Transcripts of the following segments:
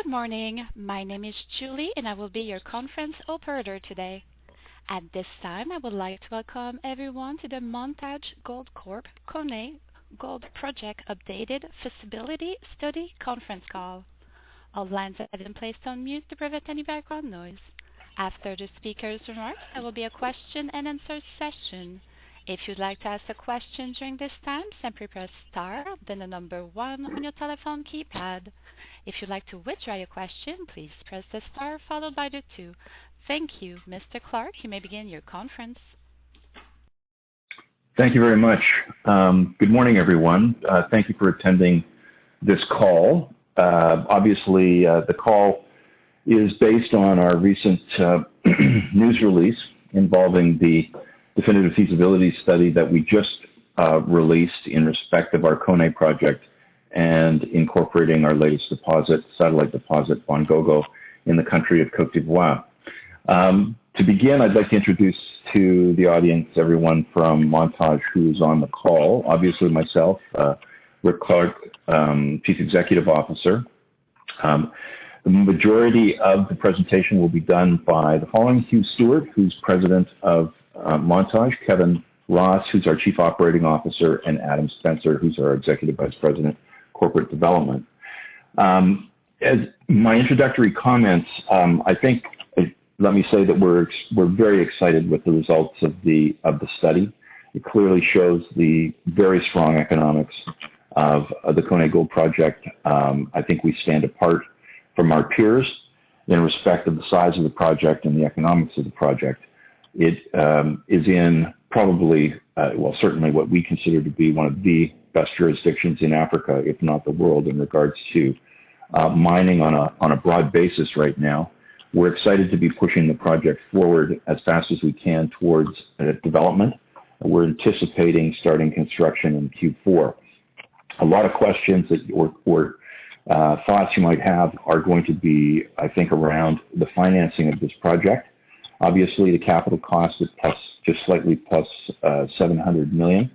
Good morning. My name is Julie and I will be your conference operator today. At this time, I would like to welcome everyone to the Montage Gold Corp Koné Gold Project Updated Feasibility Study conference call. All lines have been placed on mute to prevent any background noise. After the speaker's remarks, there will be a question and answer session. If you'd like to ask a question during this time, simply press star, then the number 1 on your telephone keypad. If you'd like to withdraw your question, please press the star followed by the 2. Thank you. Mr. Clark, you may begin your conference. Thank you very much. Good morning, everyone. Thank you for attending this call. Obviously, the call is based on our recent news release involving the definitive feasibility study that we just released in respect of our Koné project and incorporating our latest deposit, satellite deposit, Bongo, in the country of Côte d'Ivoire. To begin, I'd like to introduce to the audience everyone from Montage who is on the call. Obviously myself, Rick Clark, Chief Executive Officer. The majority of the presentation will be done by the following: Hugh Stewart, who's President of Montage, Kevin Ross, who's our Chief Operating Officer, and Adam Spencer, who's our Executive Vice President, Corporate Development. As my introductory comments, let me say that we're very excited with the results of the study. It clearly shows the very strong economics of the Koné Gold Project. I think we stand apart from our peers in respect of the size of the project and the economics of the project. It is in probably, certainly what we consider to be one of the best jurisdictions in Africa, if not the world, in regards to mining on a broad basis right now. We're excited to be pushing the project forward as fast as we can towards development. We're anticipating starting construction in Q4. A lot of questions or thoughts you might have are going to be, I think, around the financing of this project. Obviously, the capital cost is just slightly plus 700 million.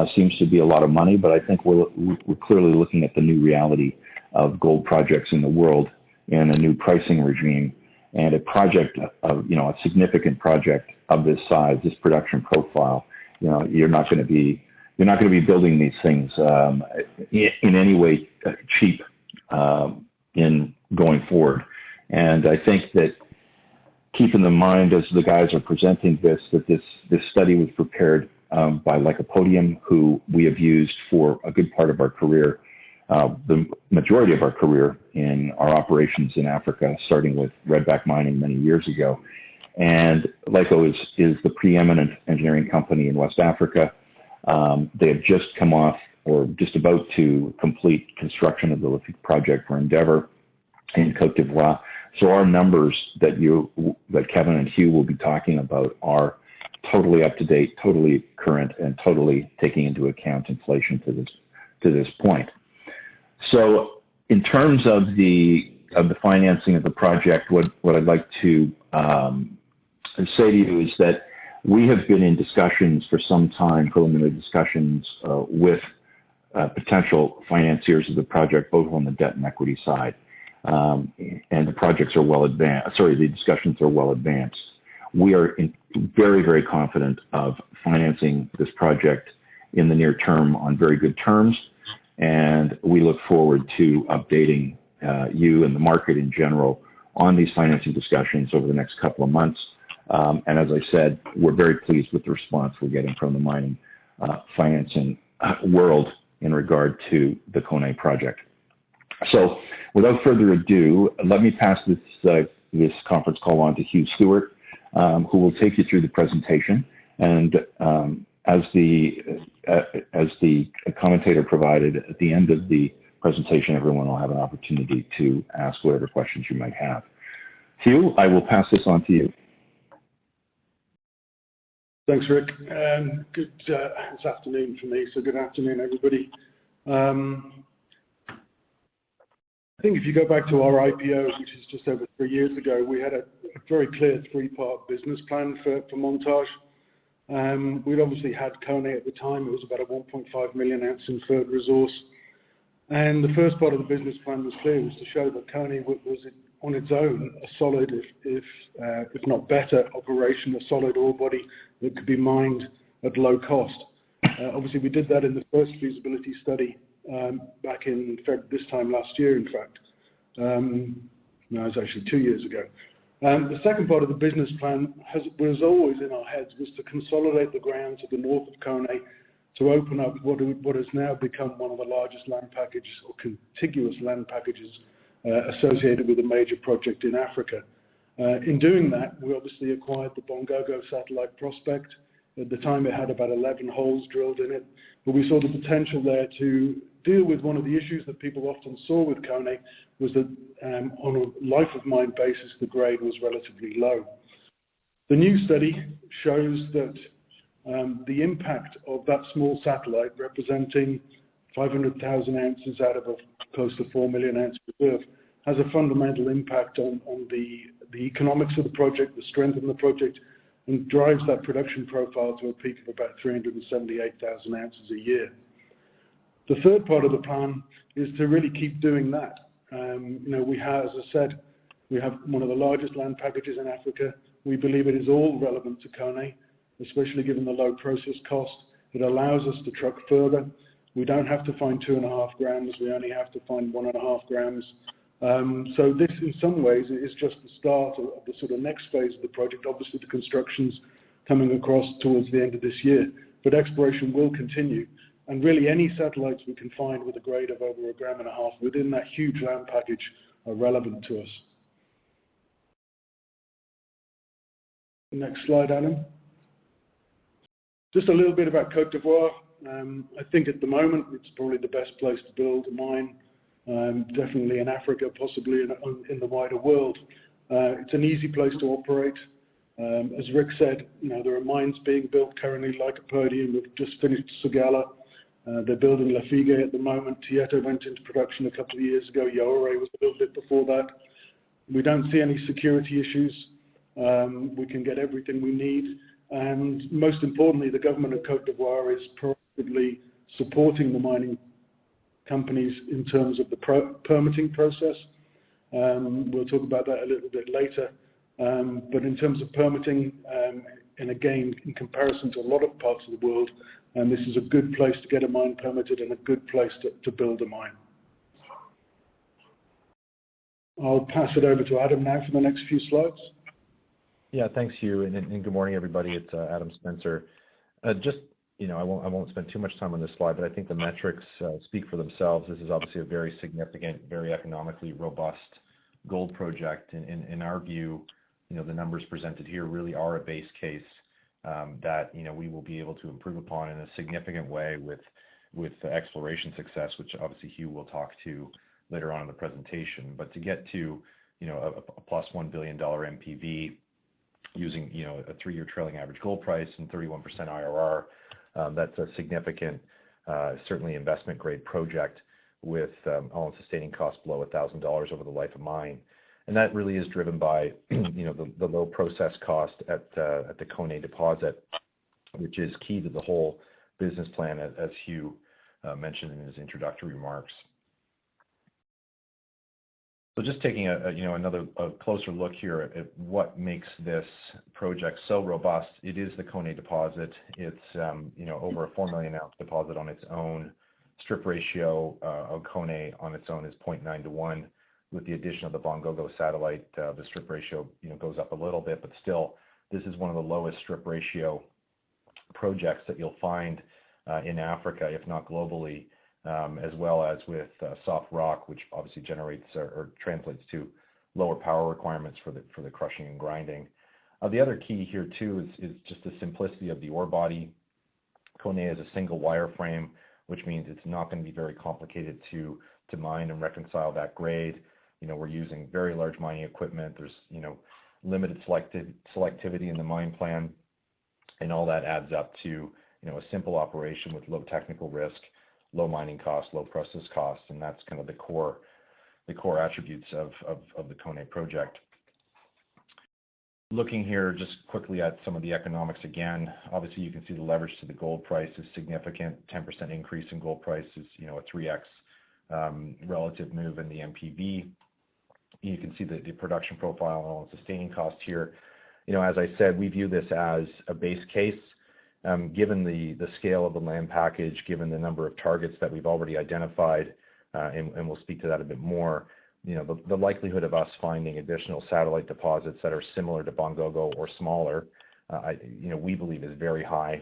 Seems to be a lot of money, but I think we're clearly looking at the new reality of gold projects in the world and a new pricing regime. And a project of, a significant project of this size, this production profile, you're not going to be building these things in any way cheap in going forward. And I think that keeping in mind as the guys are presenting this, that this study was prepared by Lycopodium, who we have used for a good part of our career, the majority of our career in our operations in Africa, starting with redback mining many years ago. And Lyco is the preeminent engineering company in West Africa. They have just come off or just about to complete construction of the project for Endeavour in Côte d'Ivoire. So our numbers that Kevin and Hugh will be talking about are totally up to date, totally current, and totally taking into account inflation to this point. So in terms of the financing of the project, what I'd like to say to you is that we have been in discussions for some time, preliminary discussions with potential financiers of the project, both on the debt and equity side. And the projects are well advanced. The discussions are well advanced. We are very, very confident of financing this project in the near term on very good terms. And we look forward to updating you and the market in general on these financing discussions over the next couple of months. And as I said, we're very pleased with the response we're getting from the mining financing world in regard to the Koné project. So without further ado, let me pass this conference call on to Hugh Stewart, who will take you through the presentation. And as the commentator provided, at the end of the presentation, everyone will have an opportunity to ask whatever questions you might have. Hugh, I will pass this on to you. Thanks, Rick. It's afternoon for me, so good afternoon, everybody. I think if you go back to our IPO, which is just over 3 years ago, we had a very clear 3-part business plan for Montage. We'd obviously had Koné at the time. It was about a 1.5 million ounce inferred resource. And the first part of the business plan was clear, was to show that Koné was on its own a solid, if not better operation, a solid ore body that could be mined at low cost. Obviously, we did that in the first feasibility study back in this time last year, in fact. No, it was actually 2 years ago. The second part of the business plan was always in our heads, was to consolidate the ground to the north of Koné, to open up what has now become one of the largest land packages or contiguous land packages associated with a major project in Africa. In doing that, we obviously acquired the Bongo satellite prospect. At the time, it had about 11 holes drilled in it, but we saw the potential there to deal with one of the issues that people often saw with Koné, was that on a life of mine basis, the grade was relatively low. The new study shows that the impact of that small satellite, representing 500,000 ounces out of a close to 4 million ounce reserve, has a fundamental impact on the economics of the project, the strength of the project, and drives that production profile to a peak of about 378,000 ounces a year. The third part of the plan is to really keep doing that. We have, as I said, we have one of the largest land packages in Africa. We believe it is all relevant to Koné, especially given the low process cost. It allows us to truck further. We don't have to find 2.5 grams. We only have to find 1.5 grams. So this, in some ways, is just the start of the sort of next phase of the project. Obviously, the construction's coming across towards the end of this year, but exploration will continue. And really, any satellites we can find with a grade of over 1.5 grams within that huge land package are relevant to us. Next slide, Adam. Just a little bit about Côte d'Ivoire. I think at the moment it's probably the best place to build a mine, definitely in Africa, possibly in the wider world. It's an easy place to operate. As Rick said, there are mines being built currently, like Lycopodium. We've just finished Sagala. They're building Lafigué at the moment. Tietto went into production a couple of years ago. Yaouré was a little bit before that. We don't see any security issues. We can get everything we need. And most importantly, the government of Côte d'Ivoire is proactively supporting the mining companies in terms of the permitting process. We'll talk about that a little bit later. But in terms of permitting, and again, in comparison to a lot of parts of the world, this is a good place to get a mine permitted and a good place to build a mine. I'll pass it over to Adam now for the next few slides. Yeah, thanks, Hugh, and good morning, everybody. It's Adam Spencer. I won't spend too much time on this slide, but I think the metrics speak for themselves. This is obviously a very significant, very economically robust gold project. In our view, the numbers presented here really are a base case that we will be able to improve upon in a significant way with exploration success, which obviously Hugh will talk to later on in the presentation. But to get to a plus $1 billion NPV, using a 3-year trailing average gold price and 31% IRR, that's a significant, certainly investment grade project with all-in sustaining costs below $1,000 over the life of mine. And that really is driven by the low process cost at the Koné deposit, which is key to the whole business plan, as Hugh mentioned in his introductory remarks. So just taking another closer look here at what makes this project so robust, it is the Koné deposit. It's over a 4 million ounce deposit on its own. Strip ratio of Koné on its own is 0.9 to 1. With the addition of the Bongo satellite, the strip ratio goes up a little bit, but still, this is one of the lowest strip ratio projects that you'll find in Africa, if not globally. As well as with soft rock, which obviously generates or translates to lower power requirements for the crushing and grinding. The other key here too is just the simplicity of the ore body. Koné is a single wire frame, which means it's not going to be very complicated to mine and reconcile that grade. We're using very large mining equipment. There's limited selectivity in the mine plan, and all that adds up to a simple operation with low technical risk, low mining costs, low process costs, and that's kind of the core attributes of the Koné project. Looking here just quickly at some of the economics again, obviously you can see the leverage to the gold price is significant. 10% increase in gold price is a 3x relative move in the MPV. You can see the production profile and sustaining cost here. As I said, we view this as a base case. Given the scale of the land package, given the number of targets that we've already identified, and we'll speak to that a bit more, the likelihood of us finding additional satellite deposits that are similar to Bongo or smaller, we believe is very high.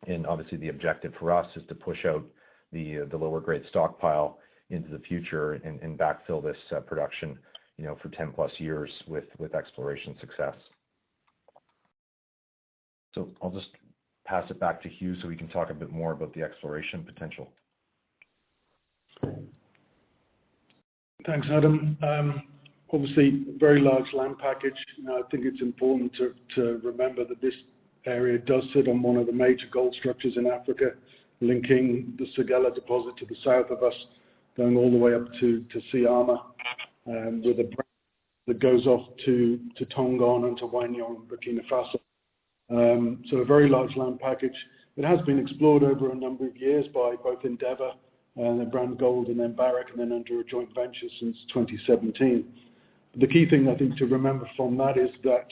And obviously the objective for us is to push out the lower grade stockpile into the future and backfill this production, for 10 plus years with exploration success. So I'll just pass it back to Hugh so we can talk a bit more about the exploration potential. Thanks, Adam. Obviously, very large land package. I think it's important to remember that this area does sit on one of the major gold structures in Africa, linking the Segela deposit to the south of us, going all the way up to Siama, with a branch that goes off to Tongon and to Wanyong, Burkina Faso. So a very large land package. It has been explored over a number of years by both Endeavour and then Brand Gold and then Barrick, and then under a joint venture since 2017. The key thing I think to remember from that is that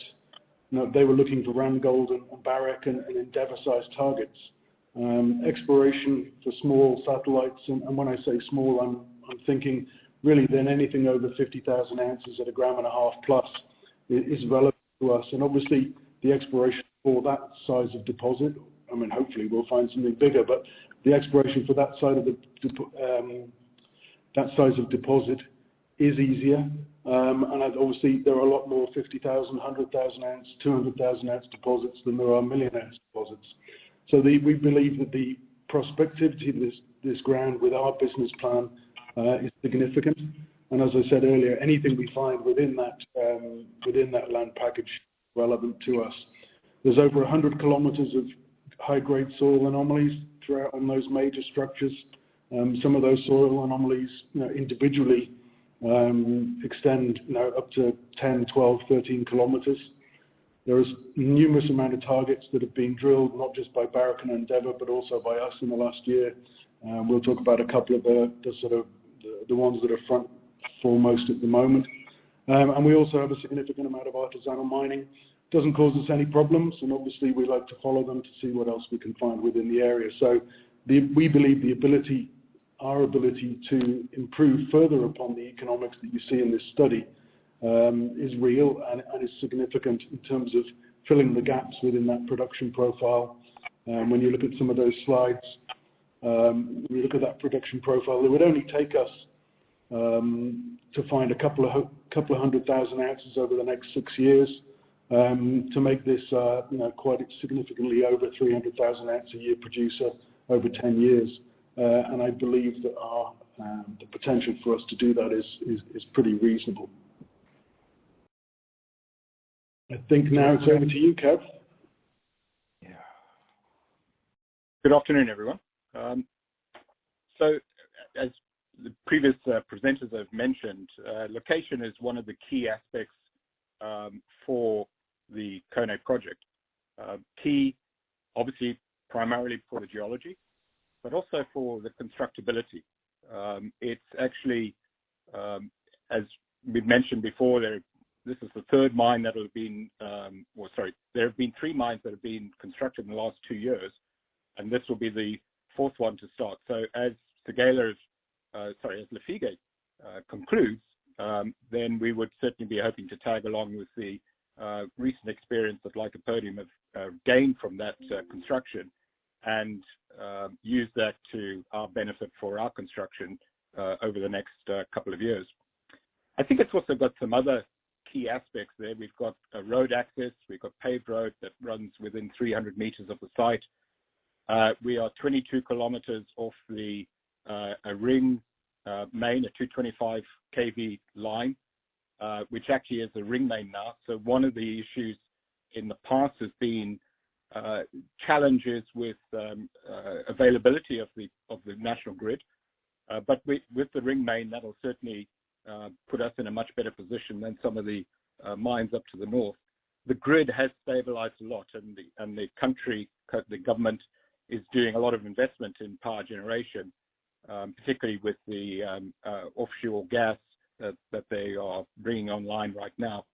they were looking for Rand Gold and Barrick and Endeavour-sized targets. Exploration for small satellites, and when I say small, I'm thinking really then anything over 50,000 ounces at 1.5 grams plus is relevant to us. And obviously the exploration for that size of deposit, hopefully we'll find something bigger, but the exploration for that side of that size of deposit is easier. And obviously there are a lot more 50,000, 100,000 ounce, 200,000 ounce deposits than there are million ounce deposits. So we believe that the prospectivity of this ground with our business plan is significant. And as I said earlier, anything we find within that land package is relevant to us. There's over 100 kilometers of high-grade soil anomalies throughout on those major structures. Some of those soil anomalies, individually extend up to 10, 12, 13 kilometers. There is numerous amount of targets that have been drilled, not just by Barrick and Endeavour, but also by us in the last year. We'll talk about a couple of the ones that are front foremost at the moment. And we also have a significant amount of artisanal mining. Doesn't cause us any problems, and obviously we like to follow them to see what else we can find within the area. So we believe our ability to improve further upon the economics that you see in this study is real and is significant in terms of filling the gaps within that production profile. When you look at some of those slides, when you look at that production profile, it would only take us to find a couple of 100,000 ounces over the next 6 years to make this quite significantly over 300,000 ounce a year producer over 10 years. And I believe that the potential for us to do that is pretty reasonable. I think now it's over to you, Kev. Yeah. Good afternoon, everyone. So, as the previous presenters have mentioned, location is one of the key aspects for the Koné project. Key, obviously, primarily for the geology, but also for the constructability. It's actually, as we've mentioned before, this is the third mine that has been, there have been 3 mines that have been constructed in the last 2 years, and this will be the 4th one to start. So as Lafigué concludes, then we would certainly be hoping to tag along with the recent experience that Lycopodium have gained from that construction and use that to our benefit for our construction over the next couple of years. I think it's also got some other key aspects there. We've got a road access, we've got paved road that runs within 300 meters of the site. We are 22 kilometers off a ring main, a 225 kV line, which actually is a ring main now. So one of the issues in the past has been challenges with availability of the national grid, but with the ring main, that will certainly put us in a much better position than some of the mines up to the north. The grid has stabilized a lot, and the government is doing a lot of investment in power generation particularly with the offshore gas that they are bringing online right now.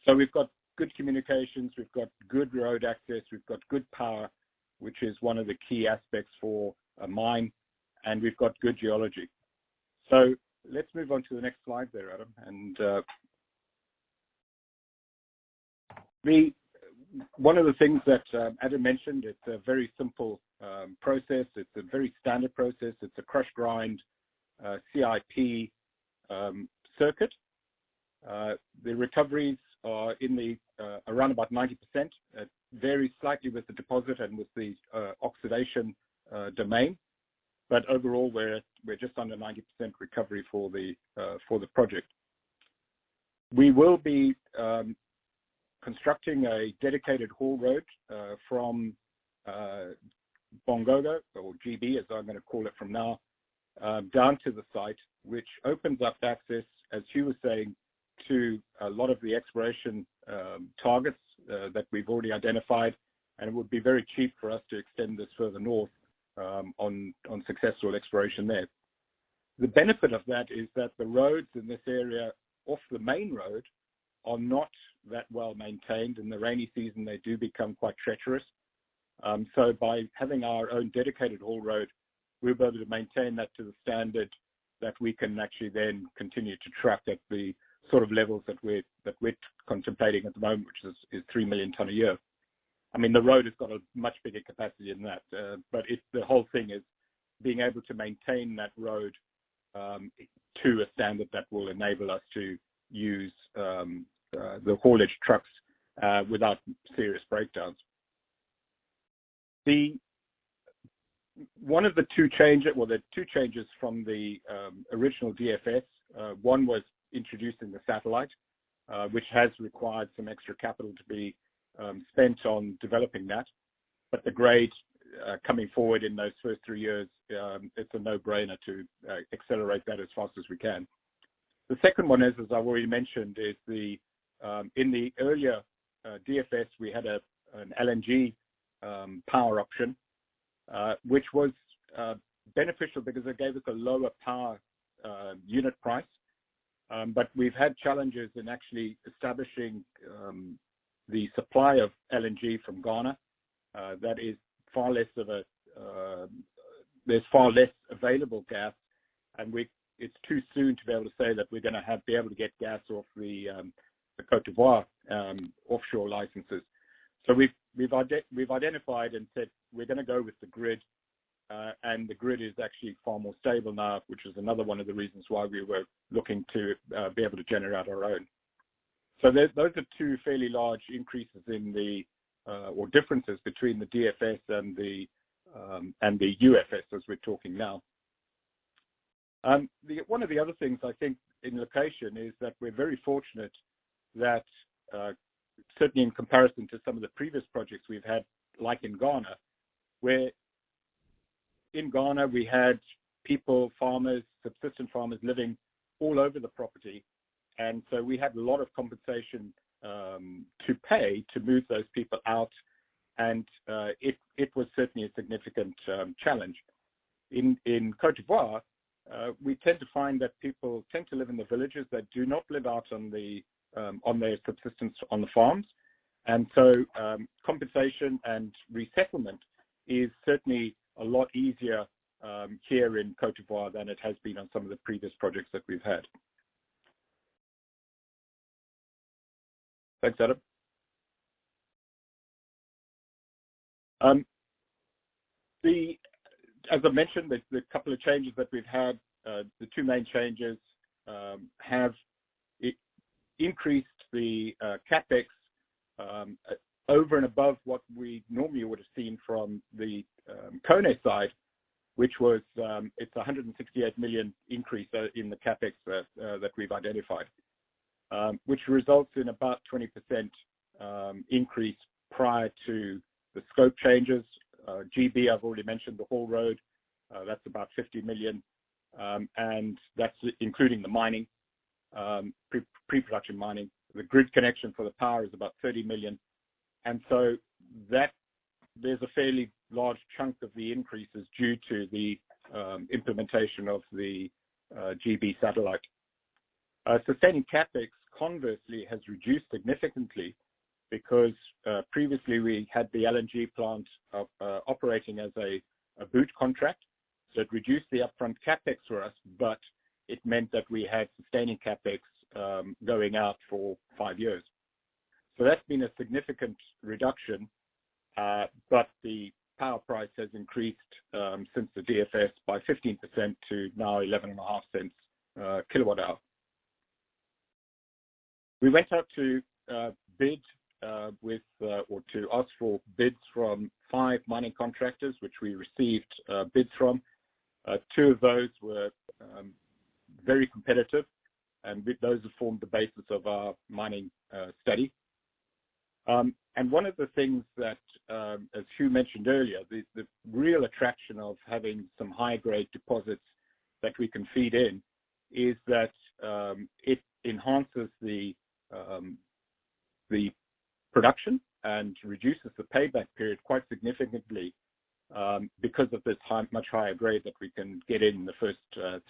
So we've got good communications, we've got good road access, we've got good power, which is one of the key aspects for a mine, and we've got good geology. So let's move on to the next slide there, Adam. And one of the things that Adam mentioned, it's a very simple process. It's a very standard process. It's a crush grind CIP circuit. The recoveries are in the around about 90%. It varies slightly with the deposit and with the oxidation domain, but overall we're just under 90% recovery for the project. We will be constructing a dedicated haul road from Bongo, or GB as I'm going to call it from now, down to the site, which opens up access, as Hugh was saying, to a lot of the exploration targets that we've already identified, and it would be very cheap for us to extend this further north on successful exploration there. The benefit of that is that the roads in this area off the main road are not that well maintained. In the rainy season they do become quite treacherous. So by having our own dedicated haul road, we'll be able to maintain that to the standard that we can actually then continue to truck at the sort of levels that we're contemplating at the moment, which is 3 million tonne a year. I mean, the road has got a much bigger capacity than that, but the whole thing is being able to maintain that road to a standard that will enable us to use the haulage trucks without serious breakdowns. One of the two changes, well, there are two changes from the original DFS. One was introducing the satellite, which has required some extra capital to be spent on developing that. But the grade coming forward in those first 3 years, it's a no-brainer to accelerate that as fast as we can. The second one is, as I've already mentioned, is in the earlier DFS we had an LNG power option, which was beneficial because it gave us a lower power unit price. But we've had challenges in actually establishing the supply of LNG from Ghana. That is far less of a, there's far less available gas, and it's too soon to be able to say that we're going to be able to get gas off the Côte d'Ivoire offshore licenses. So we've identified and said we're going to go with the grid, and the grid is actually far more stable now, which is another one of the reasons why we were looking to be able to generate our own. So those are two fairly large increases in the or differences between the DFS and the UFS as we're talking now. One of the other things I think in location is that we're very fortunate that certainly in comparison to some of the previous projects we've had, like in Ghana, where in Ghana we had people, farmers, subsistence farmers living all over the property, and so we had a lot of compensation to pay to move those people out, and it was certainly a significant challenge. In Côte d'Ivoire, we tend to find that people tend to live in the villages. They do not live out on their subsistence on the farms, and so compensation and resettlement is certainly a lot easier here in Côte d'Ivoire than it has been on some of the previous projects that we've had. Thanks, Adam. As I mentioned, the couple of changes that we've had, the two main changes have increased the Capex over and above what we normally would have seen from the Koné side, which was it's 168 million increase in the Capex that we've identified, which results in about 20% increase prior to the scope changes. GB, I've already mentioned the haul road, that's about 50 million, and that's including the mining, pre-production mining. The grid connection for the power is about 30 million, and so that there's a fairly large chunk of the increases due to the implementation of the GB satellite. Sustaining Capex, conversely, has reduced significantly because previously we had the LNG plant operating as a boot contract. So it reduced the upfront Capex for us, but it meant that we had sustaining Capex going out for 5 years. So that's been a significant reduction, but the power price has increased since the DFS by 15% to now 11.5 cents kilowatt hour. We went out to bid or to ask for bids from 5 mining contractors, which we received bids from. 2 of those were very competitive, and those have formed the basis of our mining study. And one of the things that, as Hugh mentioned earlier, the real attraction of having some high-grade deposits that we can feed in is that it enhances the production and reduces the payback period quite significantly because of this much higher grade that we can get in the first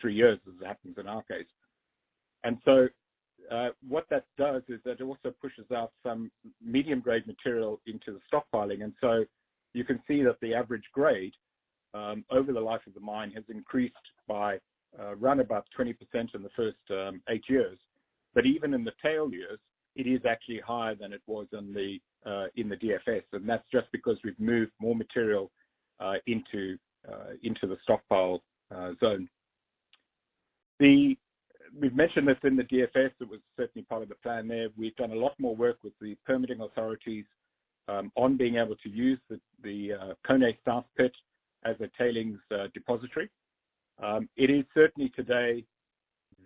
3 years, as happens in our case. And so what that does is that it also pushes out some medium-grade material into the stockpiling. And so you can see that the average grade over the life of the mine has increased by around about 20% in the first 8 years. But even in the tail years, it is actually higher than it was in the DFS, and that's just because we've moved more material into the stockpile zone. We've mentioned this in the DFS. It was certainly part of the plan there. We've done a lot more work with the permitting authorities on being able to use the Koné South Pit as a tailings depository. It is certainly today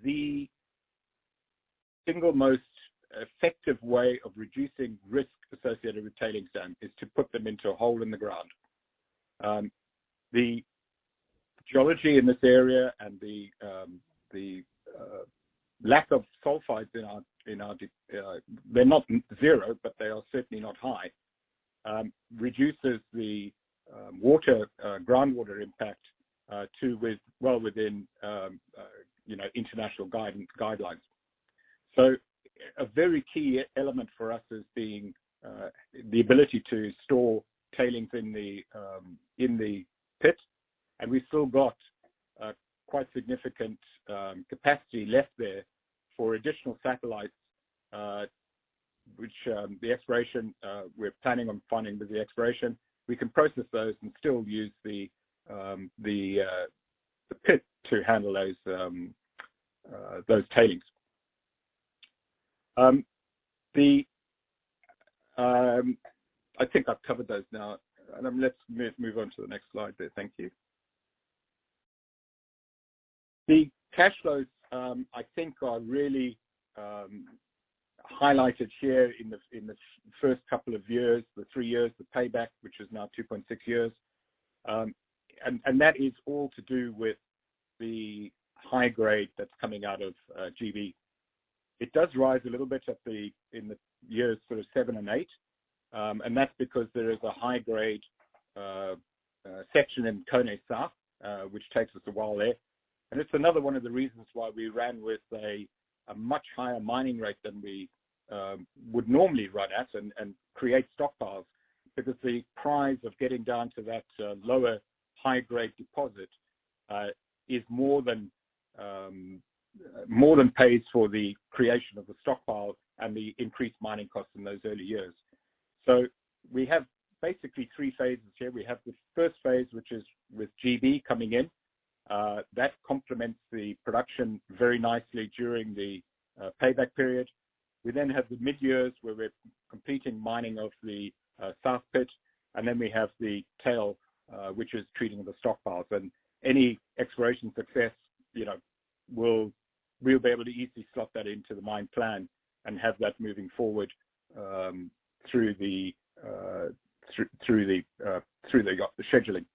the single most effective way of reducing risk associated with tailings dams is to put them into a hole in the ground. The geology in this area and the lack of sulfides in our they're not zero, but they are certainly not high, reduces the groundwater impact to well within international guidelines. So a very key element for us is being the ability to store tailings in the pit, and we've still got quite significant capacity left there for additional satellites, which the exploration we're planning on funding with the exploration. We can process those and still use the pit to handle those tailings. I think I've covered those now, and let's move on to the next slide there. Thank you. The cash flows, I think, are really highlighted here in the first couple of years, the 3 years, the payback, which is now 2.6 years, and that is all to do with the high grade that's coming out of GB. It does rise a little bit in the years sort of 7 and 8, and that's because there is a high grade section in Koné South, which takes us a while there. And it's another one of the reasons why we ran with a much higher mining rate than we would normally run at and create stockpiles, because the prize of getting down to that lower high-grade deposit is more than pays for the creation of the stockpile and the increased mining costs in those early years. So we have basically 3 phases here. We have the first phase, which is with GB coming in. That complements the production very nicely during the payback period. We then have the mid-years where we're completing mining of the South Pit, and then we have the tail, which is treating the stockpiles. And any exploration success, we'll be able to easily slot that into the mine plan and have that moving forward through the scheduling.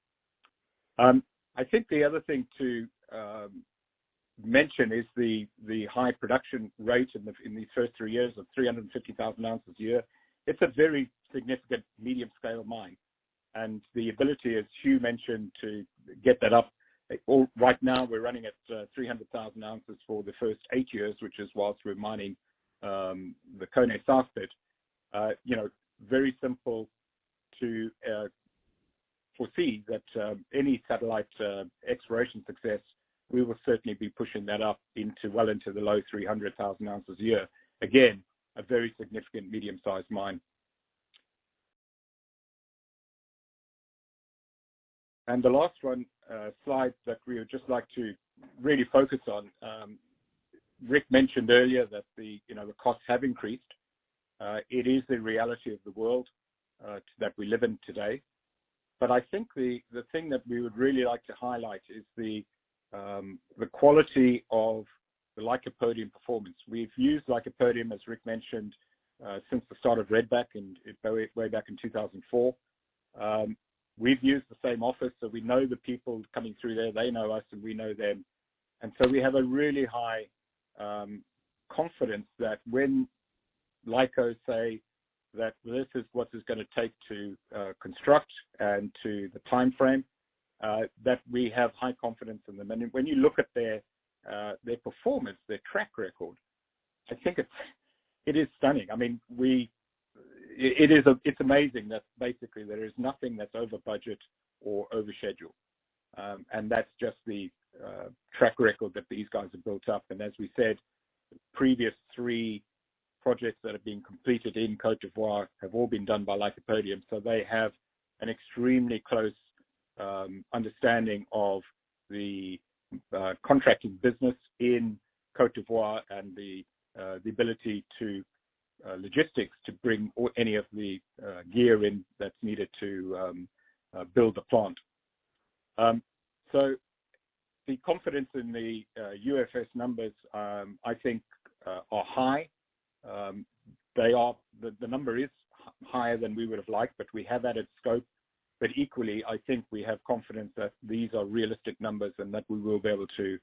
I think the other thing to mention is the high production rate in these first 3 years of 350,000 ounces a year. It's a very significant medium-scale mine, and the ability, as Hugh mentioned, to get that up right now we're running at 300,000 ounces for the first 8 years, which is whilst we're mining the Koné South pit. Very simple to foresee that any satellite exploration success, we will certainly be pushing that up well into the low 300,000 ounces a year. Again, a very significant medium-sized mine. And the last one slide that we would just like to really focus on, Rick mentioned earlier that the costs have increased. It is the reality of the world that we live in today. But I think the thing that we would really like to highlight is the quality of the lycopodium performance. We've used lycopodium, as Rick mentioned, since the start of Redback way back in 2004. We've used the same office, so we know the people coming through there. They know us, and we know them. And so we have a really high confidence that when Lycos say that this is what it's going to take to construct and to the time frame, that we have high confidence in them. And when you look at their performance, their track record, I think it is stunning. I mean, it's amazing that basically there is nothing that's over budget or over schedule, and that's just the track record that these guys have built up. And as we said, the previous 3 projects that are being completed in Côte d'Ivoire have all been done by Lycopodium, so they have an extremely close understanding of the contracting business in Côte d'Ivoire and the ability to logistics to bring any of the gear in that's needed to build the plant. So the confidence in the UFS numbers, I think, are high. The number is higher than we would have liked, but we have added scope. But equally, I think we have confidence that these are realistic numbers and that we will be able to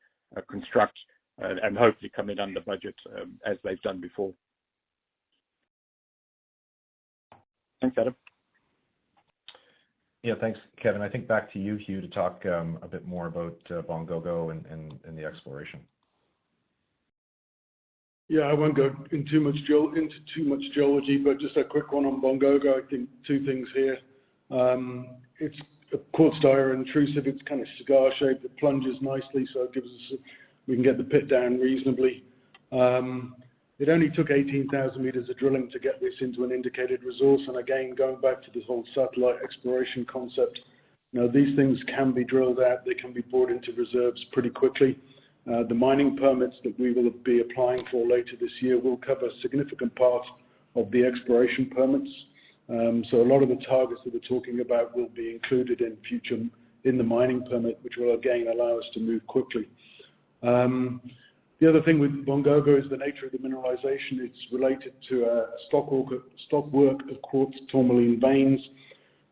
construct and hopefully come in under budget as they've done before. Thanks, Adam. Yeah, thanks, Kevin. I think back to you, Hugh, to talk a bit more about Bongo and the exploration. Yeah, I won't go into too much geology, but just a quick one on Bongo. I think 2 things here. It's a quartz-dire intrusive. It's kind of cigar-shaped. It plunges nicely, so it gives us we can get the pit down reasonably. It only took 18,000 meters of drilling to get this into an indicated resource. And again, going back to this whole satellite exploration concept, these things can be drilled out. They can be brought into reserves pretty quickly. The mining permits that we will be applying for later this year will cover a significant part of the exploration permits. So a lot of the targets that we're talking about will be included in the mining permit, which will again allow us to move quickly. The other thing with Bongo is the nature of the mineralization. It's related to a stockwork of quartz tourmaline veins.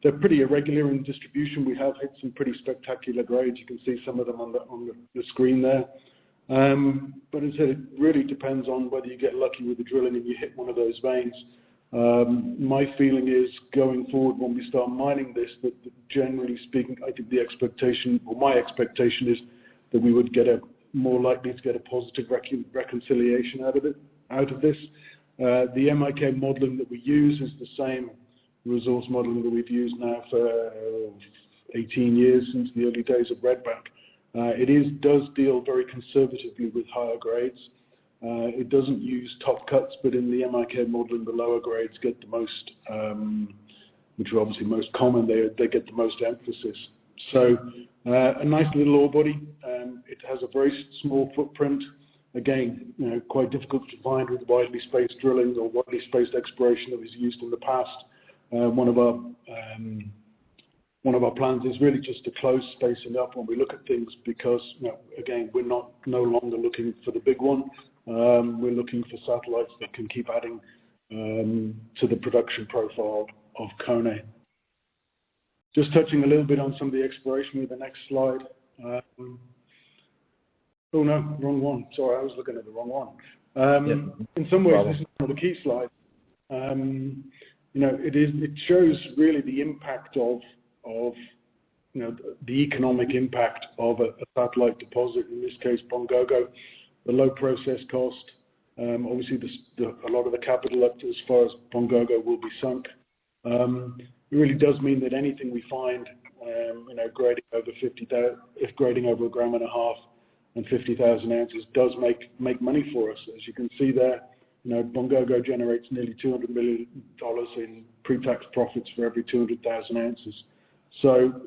They're pretty irregular in distribution. We have hit some pretty spectacular grades. You can see some of them on the screen there. But as I said, it really depends on whether you get lucky with the drilling and you hit one of those veins. My feeling is going forward when we start mining this, that generally speaking, I think my expectation is that we would more likely to get a positive reconciliation out of this. The MIK modeling that we use is the same resource modeling that we've used now for 18 years, since the early days of Redback. It does deal very conservatively with higher grades. It doesn't use top cuts, but in the MIK modeling, the lower grades get the most, which are obviously most common, they get the most emphasis. So a nice little ore body. It has a very small footprint. Again, quite difficult to find with widely spaced drilling or widely spaced exploration that was used in the past. One of our plans is really just to close spacing up when we look at things, because again, we're no longer looking for the big one. We're looking for satellites that can keep adding to the production profile of Koné. Just touching a little bit on some of the exploration with the next slide. Oh no, wrong one. Sorry, I was looking at the wrong one. In some ways, this is one of the key slides. It shows really the impact of the economic impact of a satellite deposit, in this case Bongo, the low process cost, obviously a lot of the capital up to as far as Bongo will be sunk. It really does mean that anything we find, grading over 50,000, if grading over 1.5 grams and 50,000 ounces does make money for us. As you can see there, Bongo generates nearly $200 million in pre-tax profits for every 200,000 ounces. So,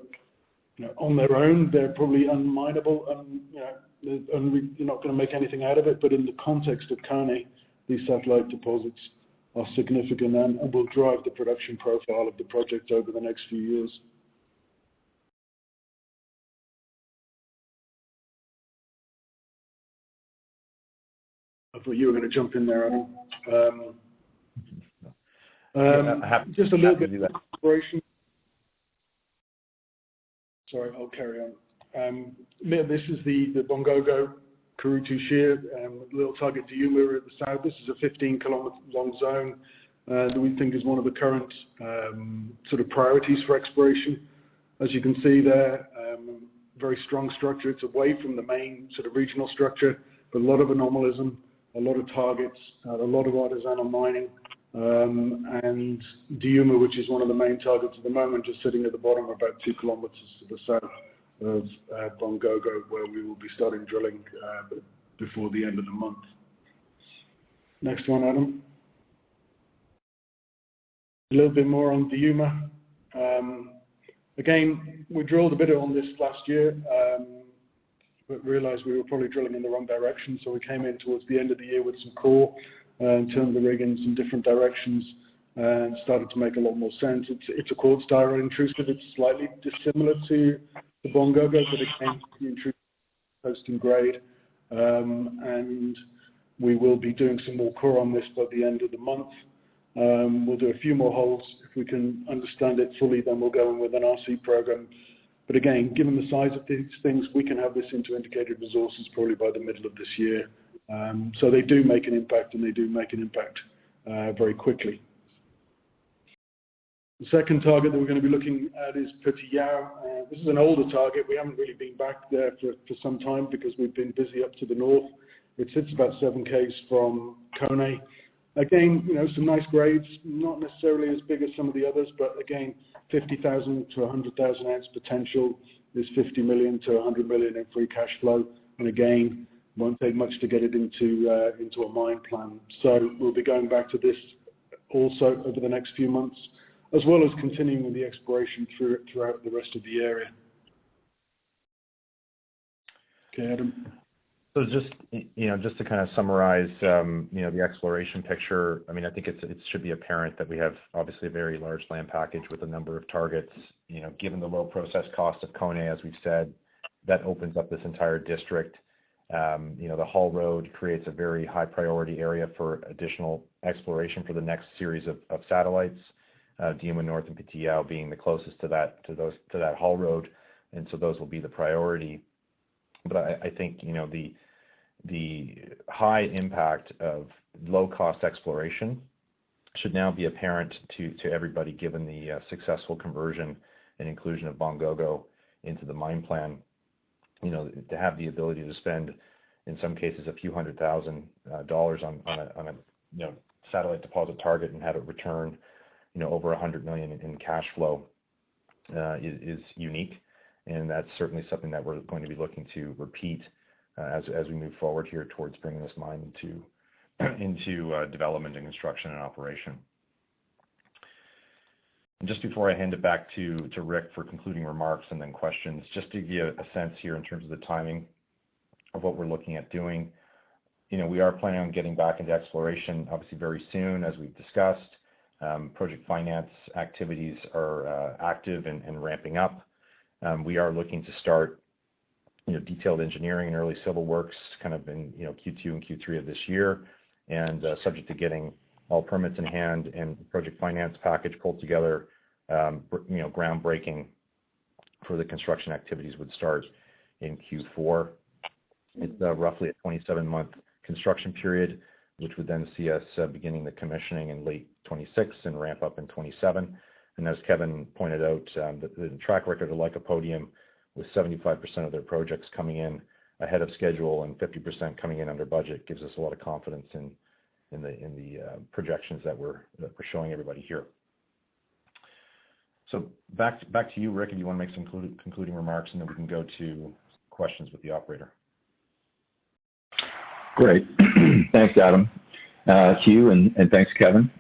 on their own, they're probably unminable, and you're not going to make anything out of it. But in the context of Koné, these satellite deposits are significant and will drive the production profile of the project over the next few years. I thought you were going to jump in there, Adam. Just a little bit of exploration. Sorry, I'll carry on. This is the Bongo Kurutu Shear, little target Diuma at the south. This is a 15-kilometre long zone that we think is one of the current sort of priorities for exploration. As you can see there, very strong structure. It's away from the main sort of regional structure, but a lot of anomalism, a lot of targets, a lot of artisanal mining, and Diuma, which is one of the main targets at the moment, just sitting at the bottom, about 2 kilometres to the south of Bongo, where we will be starting drilling before the end of the month. Next one, Adam. A little bit more on Diuma. Again, we drilled a bit on this last year, but realised we were probably drilling in the wrong direction, so we came in towards the end of the year with some core and turned the rig in some different directions and started to make a lot more sense. It's a quartz diorite intrusive. It's slightly dissimilar to the Bongo, but again, the intrusive post in grade, and we will be doing some more core on this by the end of the month. We'll do a few more holes. If we can understand it fully, then we'll go in with an RC program. But again, given the size of these things, we can have this into indicated resources probably by the middle of this year. So they do make an impact, and they do make an impact very quickly. The second target that we're going to be looking at is Petit Yao. This is an older target. We haven't really been back there for some time because we've been busy up to the north. It sits about 7 km from Koné. Again, some nice grades, not necessarily as big as some of the others, but again, 50,000 to 100,000 ounce potential. There's 50 million to 100 million in free cash flow, and again, won't take much to get it into a mine plan. So we'll be going back to this also over the next few months, as well as continuing with the exploration throughout the rest of the area. Okay, Adam. So just to kind of summarize, the exploration picture. I mean, I think it should be apparent that we have obviously a very large land package with a number of targets. Given the low process cost of Koné, as we've said, that opens up this entire district. The Hull Road creates a very high priority area for additional exploration for the next series of satellites. Diuma North and Petit Yao being the closest to that Hull Road, and so those will be the priority. But I think the high impact of low cost exploration should now be apparent to everybody, given the successful conversion and inclusion of Bongo into the mine plan. To have the ability to spend, in some cases, a few $100,000 on a satellite deposit target and have it return over 100 million in cash flow is unique. And that's certainly something that we're going to be looking to repeat as we move forward here towards bringing this mine into development and construction and operation. And just before I hand it back to Rick for concluding remarks and then questions, just to give you a sense here in terms of the timing of what we're looking at doing. We are planning on getting back into exploration obviously very soon, as we've discussed. Project finance activities are active and ramping up. We are looking to start detailed engineering and early civil works kind of in Q2 and Q3 of this year, and subject to getting all permits in hand and project finance package pulled together, groundbreaking for the construction activities would start in Q4. It's roughly a 27-month construction period, which would then see us beginning the commissioning in late 26 and ramp up in 27. And as Kevin pointed out, the track record of Lycopodium with 75% of their projects coming in ahead of schedule and 50% coming in under budget gives us a lot of confidence in the projections that we're showing everybody here. So back to you, Rick, if you want to make some concluding remarks, and then we can go to questions with the operator. Great. Thanks, Adam. Hugh, and thanks, Kevin.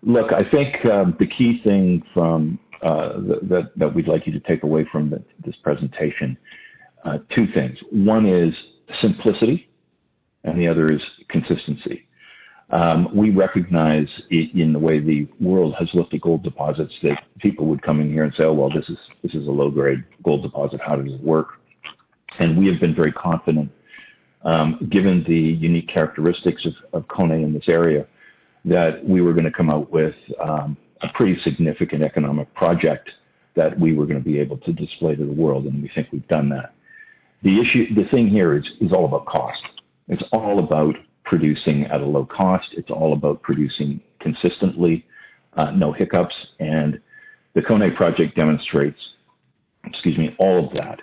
Look, I think the key thing from that we'd like you to take away from this presentation, two things. One is simplicity, and the other is consistency. We recognize in the way the world has looked at gold deposits that people would come in here and say, oh, well, this is a low-grade gold deposit. How does it work? And we have been very confident, given the unique characteristics of Koné in this area, that we were going to come out with a pretty significant economic project that we were going to be able to display to the world, and we think we've done that. The thing here is all about cost. It's all about producing at a low cost. It's all about producing consistently, no hiccups, and the Koné project demonstrates, all of that.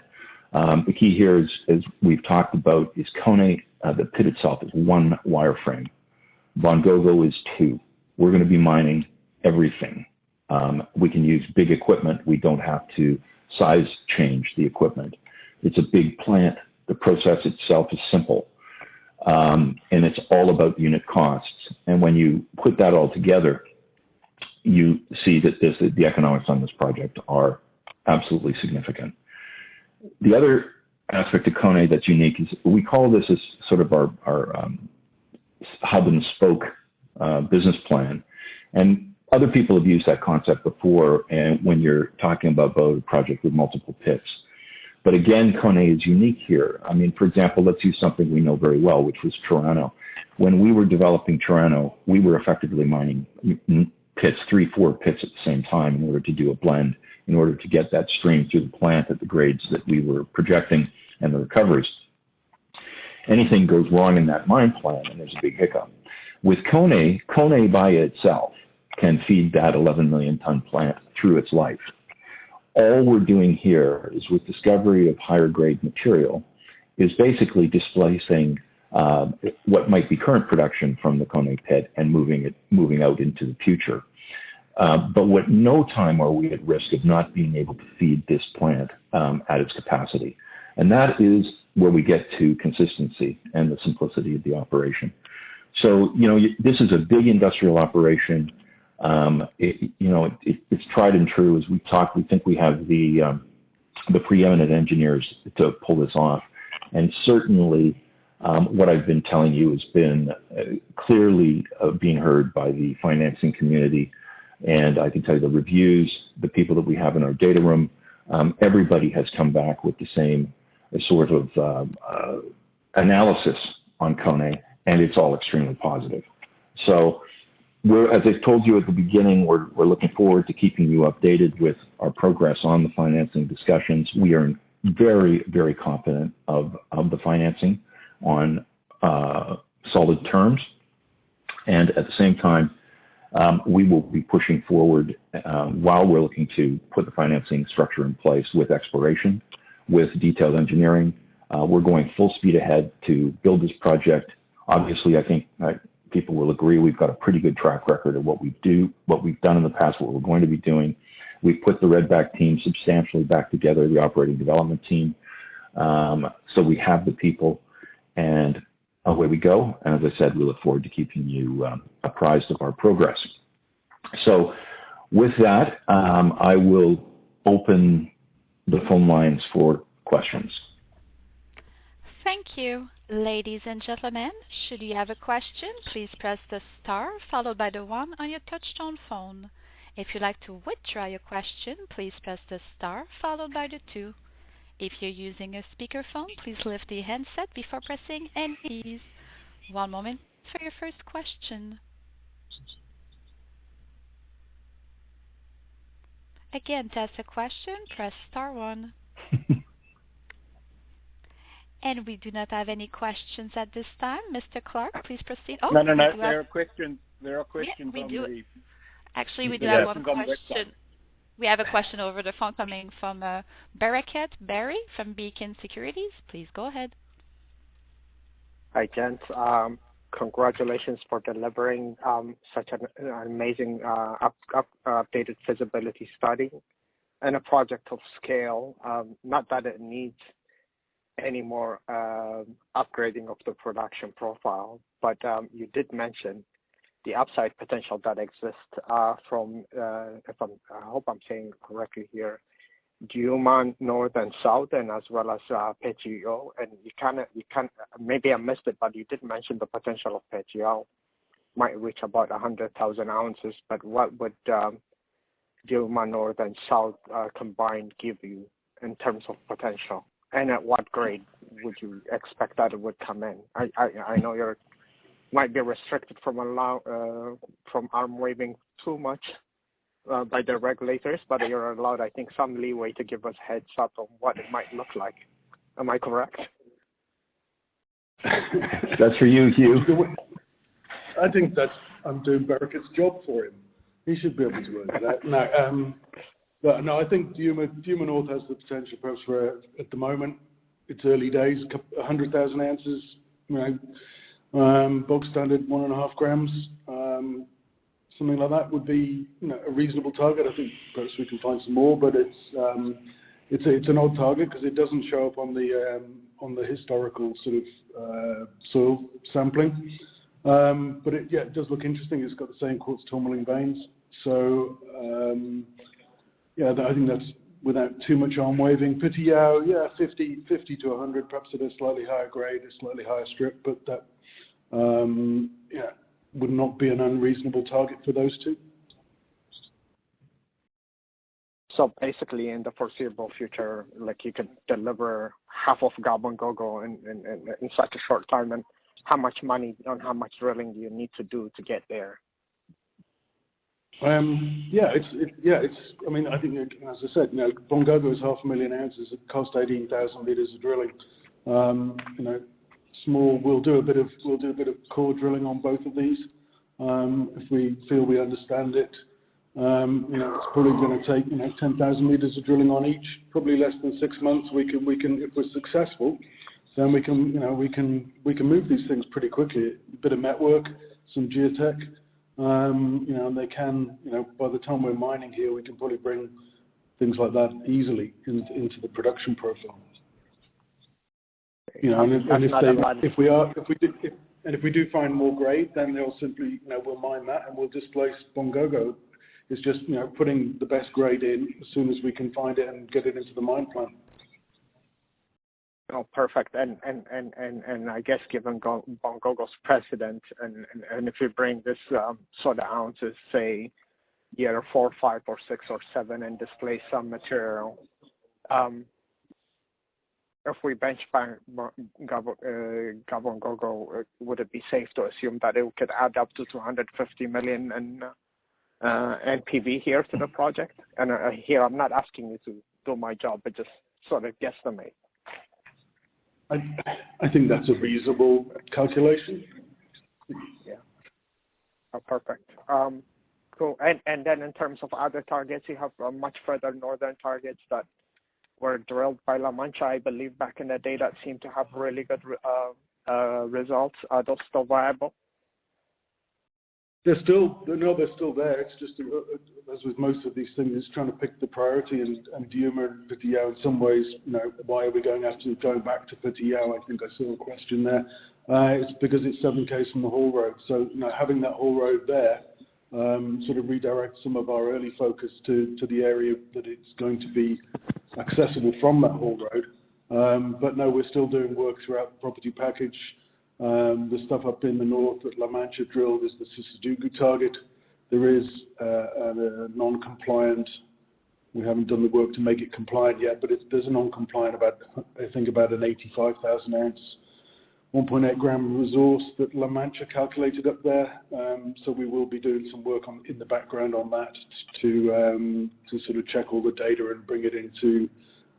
The key here is, as we've talked about, is Koné, the pit itself is one wireframe. Bongo is two. We're going to be mining everything. We can use big equipment. We don't have to size change the equipment. It's a big plant. The process itself is simple. And it's all about unit costs. And when you put that all together, you see that the economics on this project are absolutely significant. The other aspect of Koné that's unique is we call this as sort of our hub and spoke business plan. And other people have used that concept before, and when you're talking about a project with multiple pits. But again, Koné is unique here. I mean, for example, let's use something we know very well, which was Toronto. When we were developing Toronto, we were effectively mining pits, 3-4 pits at the same time in order to do a blend, in order to get that stream through the plant at the grades that we were projecting and the recoveries. Anything goes wrong in that mine plan, and there's a big hiccup. With Koné by itself can feed that 11 million ton plant through its life. All we're doing here is, with discovery of higher grade material, is basically displacing what might be current production from the Koné pit and moving out into the future. But at no time are we at risk of not being able to feed this plant at its capacity. And that is where we get to consistency and the simplicity of the operation. So, this is a big industrial operation. It's tried and true. As we talk, we think we have the preeminent engineers to pull this off. And certainly, what I've been telling you has been clearly being heard by the financing community. And I can tell you the reviews, the people that we have in our data room, everybody has come back with the same sort of analysis on Koné, and it's all extremely positive. So, as I told you at the beginning, we're looking forward to keeping you updated with our progress on the financing discussions. We are very, very confident of the financing on solid terms. And at the same time, we will be pushing forward while we're looking to put the financing structure in place with exploration, with detailed engineering. We're going full speed ahead to build this project. Obviously, I think people will agree we've got a pretty good track record of what we've done in the past, what we're going to be doing. We've put the Redback team substantially back together, the operating development team. So we have the people, and away we go. And as I said, we look forward to keeping you apprised of our progress. So with that, I will open the phone lines for questions. Thank you. Ladies and gentlemen, should you have a question, please press the star followed by the 1 on your touch-tone phone. If you'd like to withdraw your question, please press the star followed by the 2. If you're using a speakerphone, please lift the handset before pressing any keys. One moment for your first question. Again, to ask a question, press star 1. And we do not have any questions at this time. Mr. Clark, please proceed. No. There are questions. There are questions we on do. the. Actually, we do have one on the question. We have a question over the phone coming from Barakat Barry from Beacon Securities. Please go ahead. Hi, gents. Congratulations for delivering such an amazing updated feasibility study and a project of scale. Not that it needs any more upgrading of the production profile, but you did mention the upside potential that exists from, I hope I'm saying correctly here, Diuma North and South, and as well as PGO. And you kind of, maybe I missed it, but you did mention the potential of PGO might reach about 100,000 ounces. But what would Diuma North and South combined give you in terms of potential? And at what grade would you expect that it would come in? I know you're might be restricted from arm waving too much by the regulators, but you're allowed, I think, some leeway to give us heads up on what it might look like. Am I correct? That's for you, Hugh. I think I'm doing Barakat's job for him. He should be able to answer that. No, I think Diuma North has the potential, perhaps, for at the moment, it's early days, 100,000 ounces, bog standard 1.5 grams. Something like that would be, a reasonable target. I think perhaps we can find some more, but it's an odd target because it doesn't show up on the historical sort of soil sampling. But it does look interesting. It's got the same quartz tourmaline veins. So I think that's without too much arm waving. Pitiyao, 50 to 100, perhaps at a slightly higher grade, a slightly higher strip, but that would not be an unreasonable target for those two. So basically, in the foreseeable future, like you could deliver half of Bongo in such a short time, and how much money on how much drilling do you need to do to get there? I mean, I think, as I said, Bongo is 500,000 ounces. It cost 18,000 meters of drilling. Small. We'll do a bit of core drilling on both of these if we feel we understand it. It's probably going to take 10,000 meters of drilling on each. Probably less than 6 months. We can if we're successful, then we can move these things pretty quickly. A bit of network, some geotech, and they can by the time we're mining here, we can probably bring things like that easily into the production profile. If we do find more grade, then they'll simply, we'll mine that and we'll displace Bongo. It's just, putting the best grade in as soon as we can find it and get it into the mine plan. Oh, perfect. And I guess given Bongo's precedent, and if we bring this sort of ounces, say, year 4, 5, or 6, or 7, and displace some material, if we benchmark Bongo, would it be safe to assume that it could add up to 250 million in NPV here to the project? And here I'm not asking you to do my job, but just sort of guesstimate. I think that's a reasonable calculation. Yeah. Oh, perfect. Cool. And then in terms of other targets, you have much further northern targets that were drilled by La Mancha, I believe, back in the day that seemed to have really good results. Are those still viable? They're still there. It's just, as with most of these things, it's trying to pick the priority. And Diuma and Pitiyao, in some ways, why are we going back to Pitiyao? I think I saw a question there. It's because it's Southern Case from the haul road. So having that haul road there sort of redirects some of our early focus to the area that it's going to be accessible from that haul road. But no, we're still doing work throughout the property package. The stuff up in the north that La Mancha drilled is the Sisudugu target. There is a non-compliant. We haven't done the work to make it compliant yet, but there's a non-compliant about an 85,000 ounce, 1.8 gram resource that La Mancha calculated up there. So we will be doing some work in the background on that to sort of check all the data and bring it into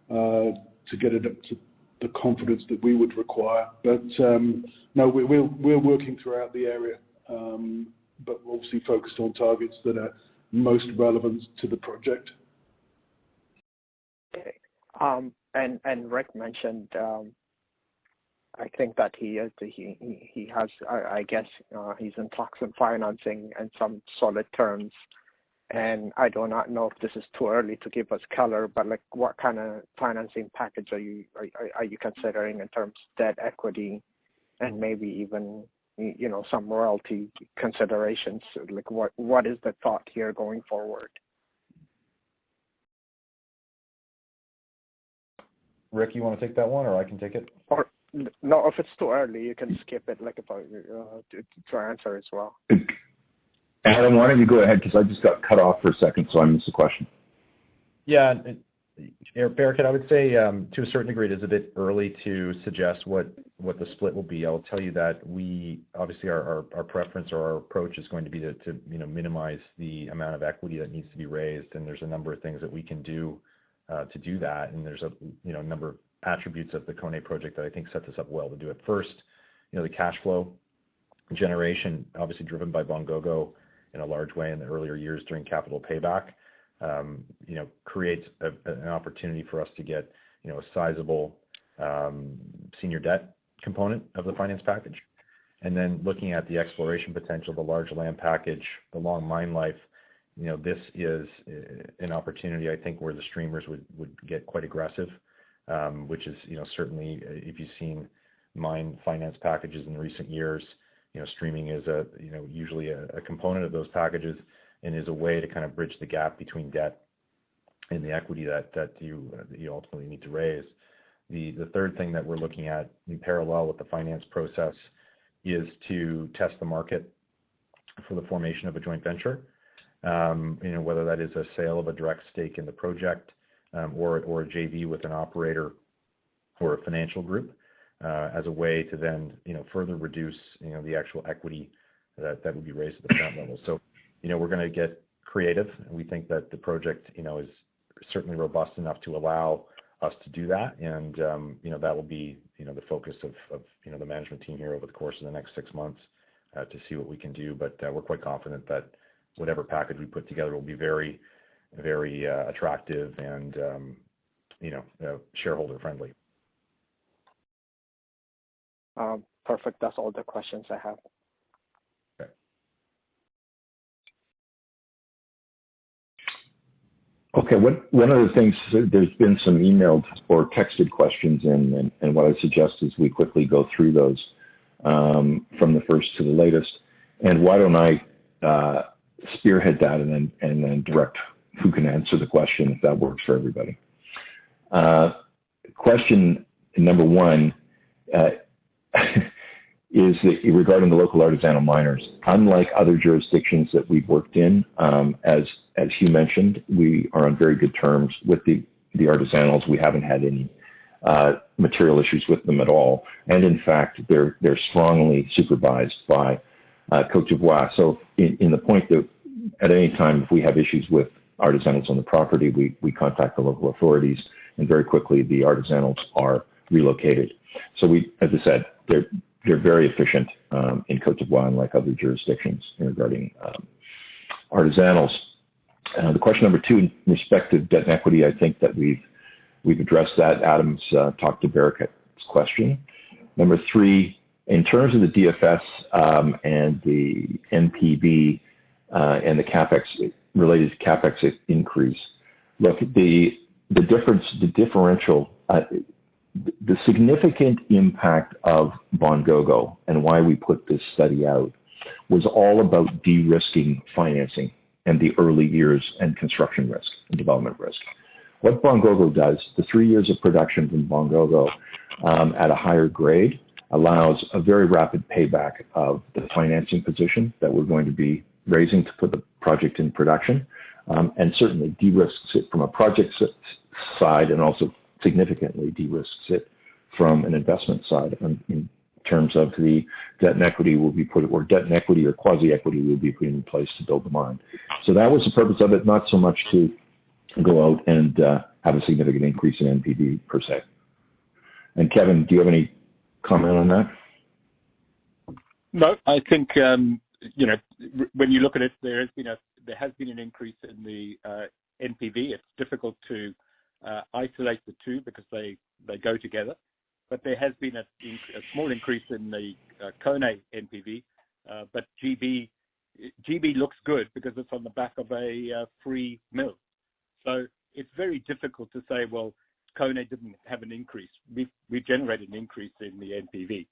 to get it up to the confidence that we would require. But no, we're working throughout the area, but we're obviously focused on targets that are most relevant to the project. And Rick mentioned, I think that he has, I guess, he's in talks on financing and some solid terms. And I do not know if this is too early to give us color, but like, what kind of financing package are you considering in terms of debt, equity, and maybe even, you know, some royalty considerations? Like, what is the thought here going forward? Rick, you want to take that one, or I can take it? Or no, if it's too early, you can skip it. Like, if to answer as well. Adam, why don't you go ahead, because I just got cut off for a second, so I missed the question. Yeah, Barakat, I would say to a certain degree it is a bit early to suggest what the split will be. I'll tell you that we obviously our preference or our approach is going to be to minimize the amount of equity that needs to be raised, and there's a number of things that we can do to do that, and there's a number of attributes of the Koné project that I think sets us up well to do it. First, the cash flow generation, obviously driven by Bongo in a large way in the earlier years during capital payback, creates an opportunity for us to get, a sizable senior debt component of the finance package. And then looking at the exploration potential, the large land package, the long mine life, this is an opportunity, I think, where the streamers would get quite aggressive, which is, certainly if you've seen mine finance packages in recent years, streaming is usually a component of those packages and is a way to kind of bridge the gap between debt and the equity that you ultimately need to raise. The third thing that we're looking at in parallel with the finance process is to test the market for the formation of a joint venture, whether that is a sale of a direct stake in the project or a JV with an operator or a financial group, as a way to then, further reduce, the actual equity that would be raised at the plant level. So, we're going to get creative, and we think that the project, is certainly robust enough to allow us to do that, and that will be, the focus of the management team here over the course of the next 6 months to see what we can do. But we're quite confident that whatever package we put together will be very, very attractive and shareholder friendly. Perfect. That's all the questions I have. Okay, one of the things, there's been some emailed or texted questions in, and what I suggest is we quickly go through those from the first to the latest. And why don't I spearhead that and then direct who can answer the question if that works for everybody. Question number one is regarding the local artisanal miners. Unlike other jurisdictions that we've worked in, as Hugh mentioned, we are on very good terms with the artisanals. We haven't had any material issues with them at all, and in fact, they're strongly supervised by Côte d'Ivoire. So in the point that at any time if we have issues with artisanals on the property, we contact the local authorities, and very quickly the artisanals are relocated. So we, as I said, they're very efficient in Côte d'Ivoire, unlike other jurisdictions regarding artisanals. The question number two, in respect to debt and equity, I think that we've addressed that. Adam's talked to Barakat's question. Number three, in terms of the DFS and the NPV and the Capex, related to Capex increase, look, the differential, the significant impact of Bongo and why we put this study out was all about de-risking financing and the early years and construction risk and development risk. What Bongo does, the 3 years of production from Bongo at a higher grade allows a very rapid payback of the financing position that we're going to be raising to put the project in production, and certainly de-risks it from a project side and also significantly de-risks it from an investment side in terms of the debt and equity will be put, or debt and equity or quasi-equity will be put in place to build the mine. So that was the purpose of it, not so much to go out and have a significant increase in NPV per se. And Kevin, do you have any comment on that? No, I think when you look at it, there has been an increase in the NPV. It's difficult to isolate the two because they go together. But there has been a small increase in the Koné NPV, but GB looks good because it's on the back of a free mill. So it's very difficult to say, well, Koné didn't have an increase. We generated an increase in the NPV.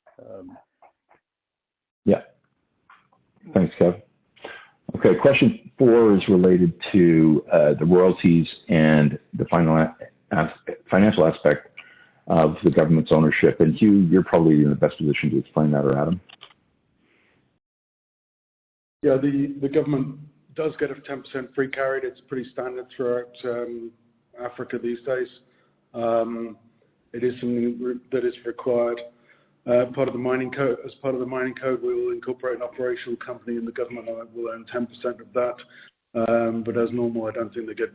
Yeah. Thanks, Kev. Okay, question 4 is related to the royalties and the financial aspect of the government's ownership. And Hugh, you're probably in the best position to explain that, or Adam? Yeah, the government does get a 10% free carried. It's pretty standard throughout Africa these days. It is something that is required. Part of the mining code. As part of the mining code, we will incorporate an operational company, and the government will own 10% of that. But as normal, I don't think they get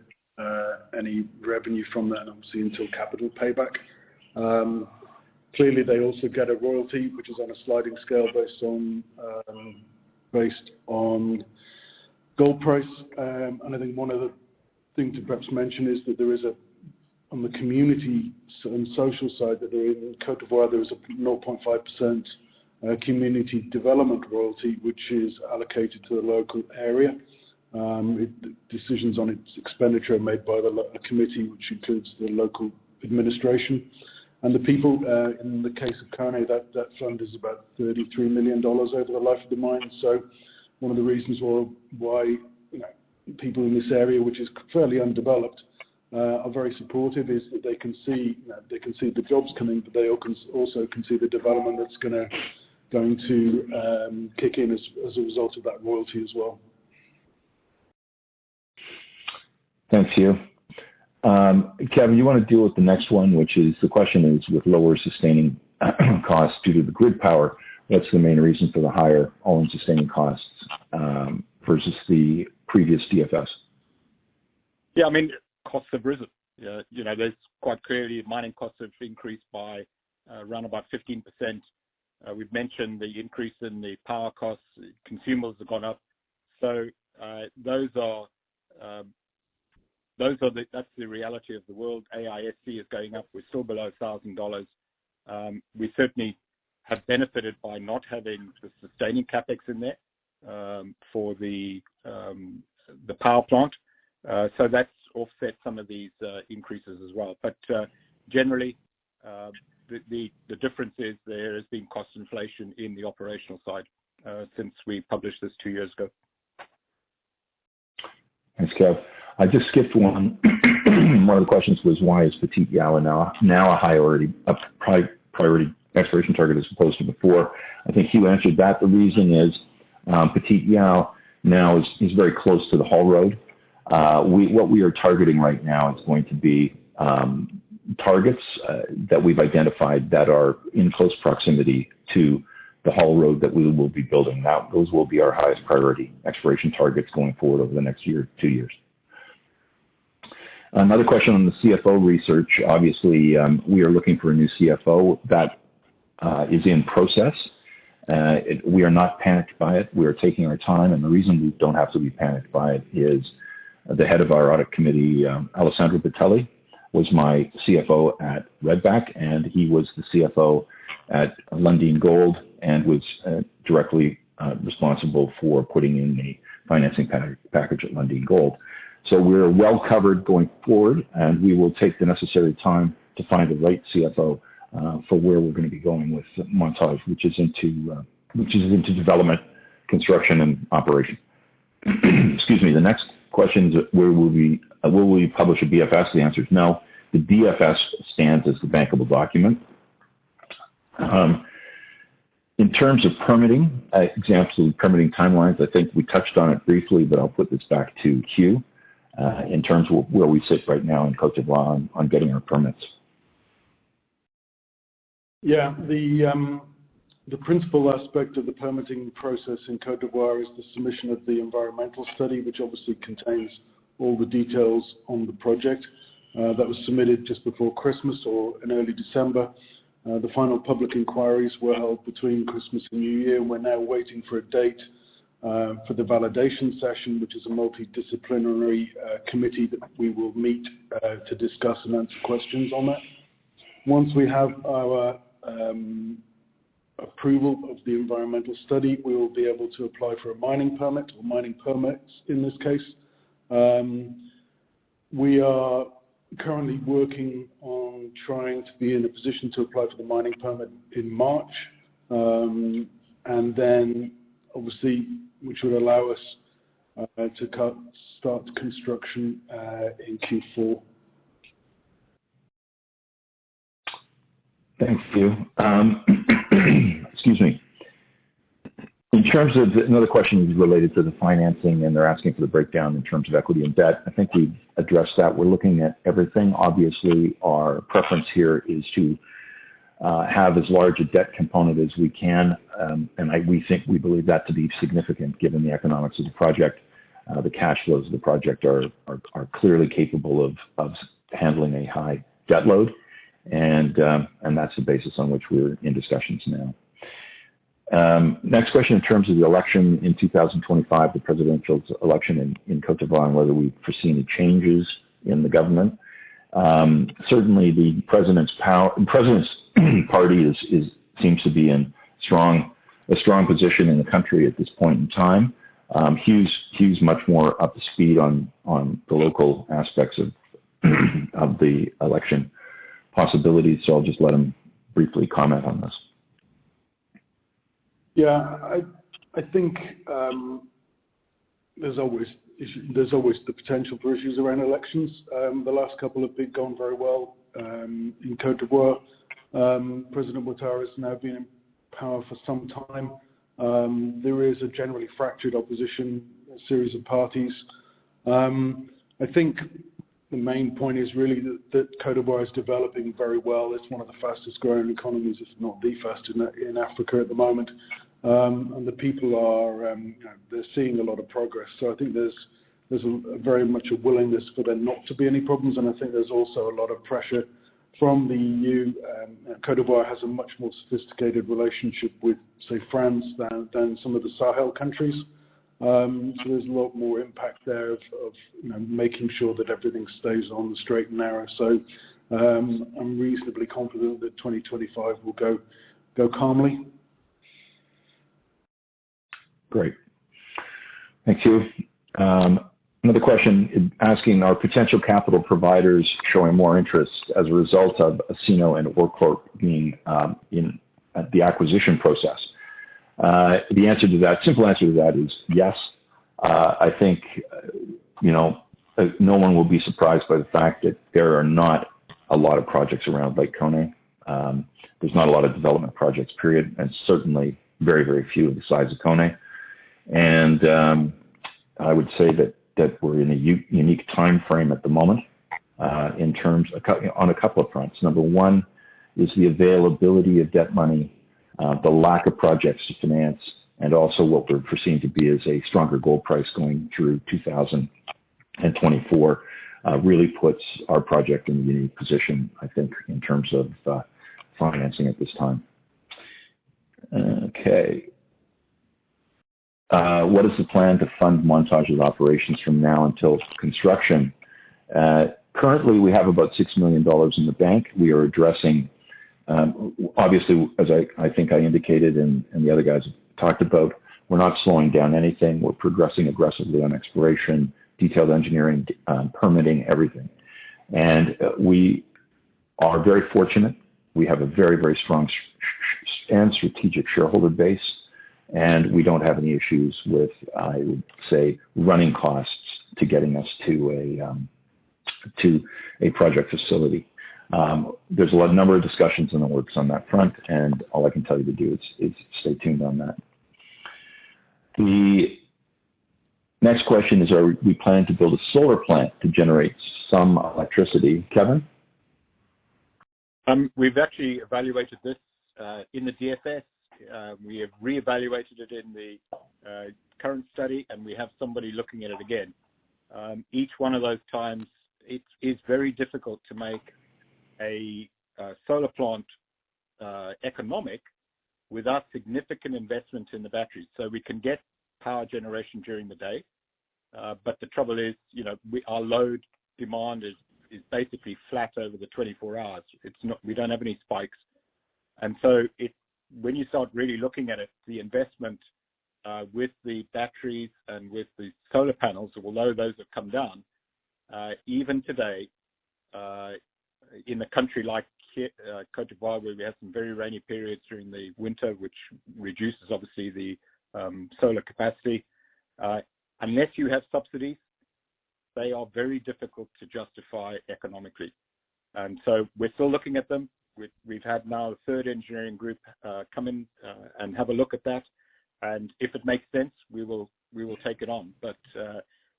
any revenue from that, obviously, until capital payback. Clearly, they also get a royalty, which is on a sliding scale based on gold price. And I think one of the things to perhaps mention is that there is on the community and social side, that in Côte d'Ivoire there is a 0.5% community development royalty, which is allocated to the local area. Decisions on its expenditure are made by the committee, which includes the local administration. And the people, in the case of Koné, that fund is about $33 million over the life of the mine. So one of the reasons why people in this area, which is fairly undeveloped, are very supportive, is that they can see the jobs coming, but they also can see the development that's going to kick in as a result of that royalty as well. Thanks, Hugh. Kevin, you want to deal with the next one, which is the question is, with lower sustaining costs due to the grid power, what's the main reason for the higher all-in sustaining costs versus the previous DFS? Yeah, I mean, costs have risen. There's quite clearly mining costs have increased by around about 15%. We've mentioned the increase in the power costs. Consumables have gone up. So that's the reality of the world. AISC is going up. We're still below $1,000. We certainly have benefited by not having the sustaining Capex in there for the power plant. So that's offset some of these increases as well. But generally, the difference is there has been cost inflation in the operational side since we published this 2 years ago. Thanks, Kev. I just skipped one. One of the questions was, why is Petit Yao now a priority exploration target as opposed to before? I think Hugh answered that. The reason is Petit Yao now is very close to the haul road. What we are targeting right now is going to be targets that we've identified that are in close proximity to the haul road that we will be building. Now, those will be our highest priority exploration targets going forward over the next 2 years. Another question on the CFO research. Obviously, we are looking for a new CFO. That is in process. We are not panicked by it. We are taking our time, and the reason we don't have to be panicked by it is the head of our audit committee, Alessandro Bitelli, was my CFO at Redback, and he was the CFO at Lundin Gold and was directly responsible for putting in the financing package at Lundin Gold. So we're well covered going forward, and we will take the necessary time to find the right CFO for where we're going to be going with Montage, which is into development, construction, and operation. Excuse me. The next question is, will we publish a BFS? The answer is no. The DFS stands as the bankable document. In terms of permitting, examples of permitting timelines, I think we touched on it briefly, but I'll put this back to Hugh in terms of where we sit right now in Côte d'Ivoire on getting our permits. Yeah, the principal aspect of the permitting process in Côte d'Ivoire is the submission of the environmental study, which obviously contains all the details on the project. That was submitted just before Christmas or in early December. The final public inquiries were held between Christmas and New Year. We're now waiting for a date for the validation session, which is a multidisciplinary committee that we will meet to discuss and answer questions on that. Once we have our approval of the environmental study, we will be able to apply for a mining permit, or mining permits in this case. We are currently working on trying to be in a position to apply for the mining permit in March, and then obviously which would allow us to start construction in Q4. Thank you. Excuse me. In terms of another question is related to the financing, and they're asking for the breakdown in terms of equity and debt. I think we've addressed that. We're looking at everything. Obviously, our preference here is to have as large a debt component as we can, and we believe that to be significant given the economics of the project. The cash flows of the project are clearly capable of handling a high debt load, and that's the basis on which we're in discussions now. Next question, in terms of the election in 2025, the presidential election in Côte d'Ivoire, and whether we foresee any changes in the government. Certainly, the president's party seems to be in a strong position in the country at this point in time. Hugh's much more up to speed on the local aspects of the election possibilities, so I'll just let him briefly comment on this. Yeah, I think there's always the potential for issues around elections. The last couple have gone very well in Côte d'Ivoire. President Ouattara has now been in power for some time. There is a generally fractured opposition, a series of parties. I think the main point is really that Côte d'Ivoire is developing very well. It's one of the fastest growing economies, if not the fastest in Africa at the moment. And the people are, they're seeing a lot of progress. So I think there's very much a willingness for there not to be any problems, and I think there's also a lot of pressure from the EU. Côte d'Ivoire has a much more sophisticated relationship with, say, France than some of the Sahel countries. So there's a lot more impact there of making sure that everything stays on the straight and narrow. So I'm reasonably confident that 2025 will go calmly. Great. Thank you. Another question asking, are potential capital providers showing more interest as a result of Asino and OreCorp being in the acquisition process? The answer to that, simple answer to that is yes. I think, no one will be surprised by the fact that there are not a lot of projects around Lake Koné. There's not a lot of development projects, period, and certainly very, very few of the size of Koné. And I would say that we're in a unique time frame at the moment in terms on a couple of fronts. Number one is the availability of debt money, the lack of projects to finance, and also what we're foreseeing to be as a stronger gold price going through 2024 really puts our project in a unique position, I think, in terms of financing at this time. Okay. What is the plan to fund Montage's operations from now until construction? Currently, we have about $6 million in the bank. We are addressing, obviously, as I think I indicated and the other guys have talked about, we're not slowing down anything. We're progressing aggressively on exploration, detailed engineering, permitting, everything. And we are very fortunate. We have a very, very strong and strategic shareholder base. And we don't have any issues with, I would say, running costs to getting us to a project facility. There's a number of discussions in the works on that front, and all I can tell you to do is stay tuned on that. The next question is, are we planning to build a solar plant to generate some electricity? Kevin? We've actually evaluated this in the DFS. We have reevaluated it in the current study, and we have somebody looking at it again. Each one of those times, it is very difficult to make a solar plant economic without significant investment in the batteries. So we can get power generation during the day. But the trouble is, our load demand is basically flat over the 24 hours. We don't have any spikes. And so when you start really looking at it, the investment with the batteries and with the solar panels, although those have come down, even today, in a country like Côte d'Ivoire, where we have some very rainy periods during the winter, which reduces obviously the solar capacity, unless you have subsidies, they are very difficult to justify economically. And so we're still looking at them. We've had now a third engineering group come in and have a look at that. And if it makes sense, we will take it on. But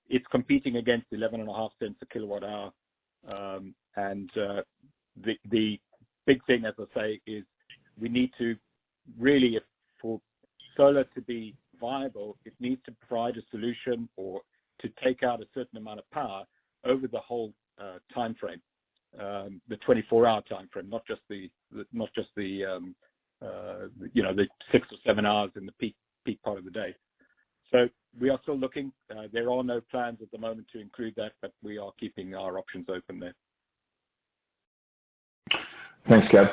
it's competing against 11.5 cents a kilowatt hour. And the big thing, as I say, is we need to really, for solar to be viable, it needs to provide a solution or to take out a certain amount of power over the whole time frame, the 24-hour time frame, not just the 6 or 7 hours in the peak part of the day. So we are still looking. There are no plans at the moment to include that, but we are keeping our options open there. Thanks, Kev.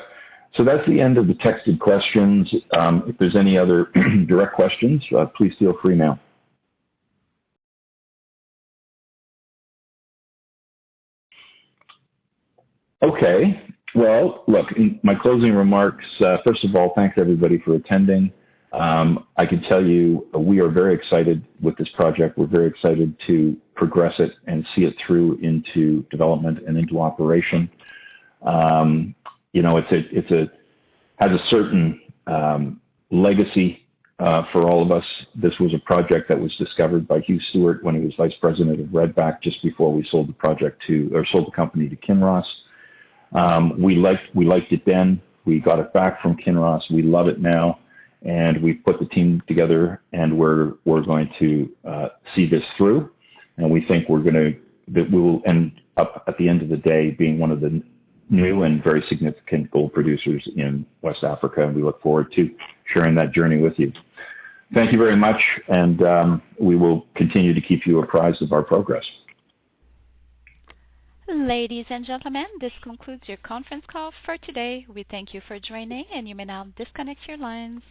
So that's the end of the texted questions. If there's any other direct questions, please feel free now. Okay. Well, look, in my closing remarks, first of all, thanks everybody for attending. I can tell you we are very excited with this project. We're very excited to progress it and see it through into development and into operation. It has a certain legacy for all of us. This was a project that was discovered by Hugh Stewart when he was vice president of Redback just before we sold the company to Kinross. We liked it then. We got it back from Kinross. We love it now, and we've put the team together, and we're going to see this through. And we think that we will end up at the end of the day being one of the new and very significant gold producers in West Africa, and we look forward to sharing that journey with you. Thank you very much, and we will continue to keep you apprised of our progress. Ladies and gentlemen, this concludes your conference call for today. We thank you for joining, and you may now disconnect your lines.